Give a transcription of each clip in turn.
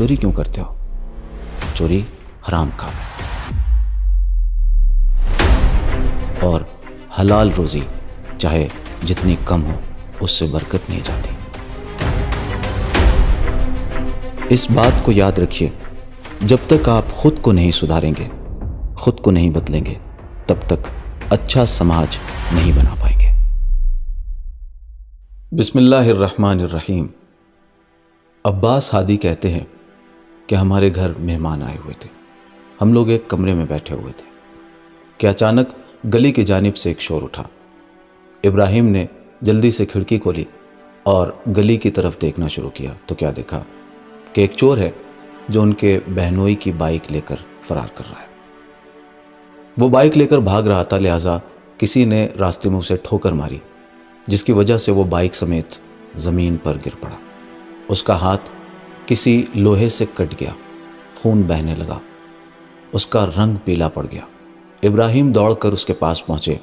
چوری کیوں کرتے ہو؟ چوری حرام کام ہے اور حلال روزی چاہے جتنی کم ہو اس سے برکت نہیں جاتی۔ اس بات کو یاد رکھیے، جب تک آپ خود کو نہیں سدھاریں گے، خود کو نہیں بدلیں گے، تب تک اچھا سماج نہیں بنا پائیں گے۔ بسم اللہ الرحمن الرحیم۔ عباس ہادی کہتے ہیں کہ ہمارے گھر مہمان آئے ہوئے تھے۔ ہم لوگ ایک کمرے میں بیٹھے ہوئے تھے کہ اچانک گلی کی جانب سے ایک شور اٹھا۔ ابراہیم نے جلدی سے کھڑکی کھولی اور گلی کی طرف دیکھنا شروع کیا تو کیا دیکھا کہ ایک چور ہے جو ان کے بہنوئی کی بائک لے کر فرار کر رہا ہے۔ وہ بائک لے کر بھاگ رہا تھا، لہٰذا کسی نے راستے میں اسے ٹھوکر ماری، جس کی وجہ سے وہ بائک سمیت زمین پر گر پڑا۔ اس کا ہاتھ کسی لوہے سے کٹ گیا، خون بہنے لگا، اس کا رنگ پیلا پڑ گیا۔ ابراہیم دوڑ کر اس کے پاس پہنچے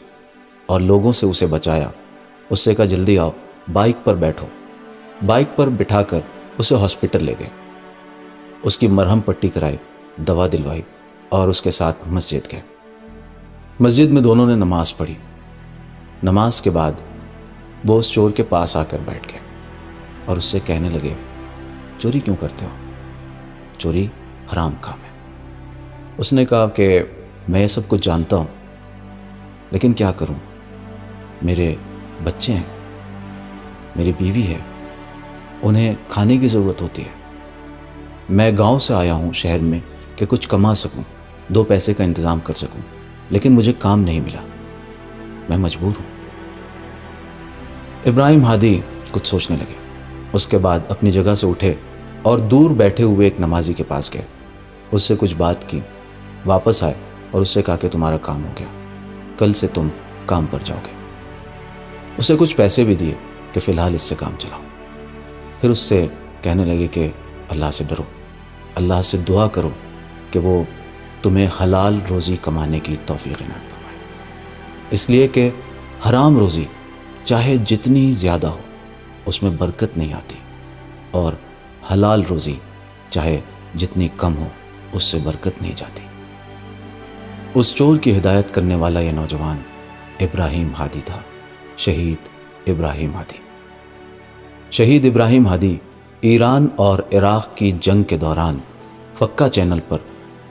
اور لوگوں سے اسے بچایا۔ اس سے کہا جلدی آؤ، بائک پر بیٹھو۔ بائک پر بٹھا کر اسے ہاسپٹل لے گئے، اس کی مرہم پٹی کرائی، دوا دلوائی اور اس کے ساتھ مسجد گئے۔ مسجد میں دونوں نے نماز پڑھی۔ نماز کے بعد وہ اس چور کے پاس آ کر بیٹھ گئے اور اس سے کہنے لگے چوری کیوں کرتے ہو؟ چوری حرام کام ہے۔ اس نے کہا کہ میں یہ سب کچھ جانتا ہوں، لیکن کیا کروں، میرے بچے ہیں، میری بیوی ہے، انہیں کھانے کی ضرورت ہوتی ہے۔ میں گاؤں سے آیا ہوں شہر میں کہ کچھ کما سکوں، دو پیسے کا انتظام کر سکوں، لیکن مجھے کام نہیں ملا، میں مجبور ہوں۔ ابراہیم ہادی کچھ سوچنے لگے۔ اس کے بعد اپنی جگہ سے اٹھے اور دور بیٹھے ہوئے ایک نمازی کے پاس گئے، اس سے کچھ بات کی، واپس آئے اور اس سے کہا کہ تمہارا کام ہو گیا، کل سے تم کام پر جاؤ گے۔ اسے کچھ پیسے بھی دیے کہ فی الحال اس سے کام چلاؤ۔ پھر اس سے کہنے لگے کہ اللہ سے ڈرو، اللہ سے دعا کرو کہ وہ تمہیں حلال روزی کمانے کی توفیق عنایت فرمائے، اس لیے کہ حرام روزی چاہے جتنی زیادہ ہو اس میں برکت نہیں آتی، اور حلال روزی چاہے جتنی کم ہو اس سے برکت نہیں جاتی۔ اس چور کی ہدایت کرنے والا یہ نوجوان ابراہیم ہادی تھا، شہید ابراہیم ہادی۔ شہید ابراہیم ہادی ایران اور عراق کی جنگ کے دوران فکا چینل پر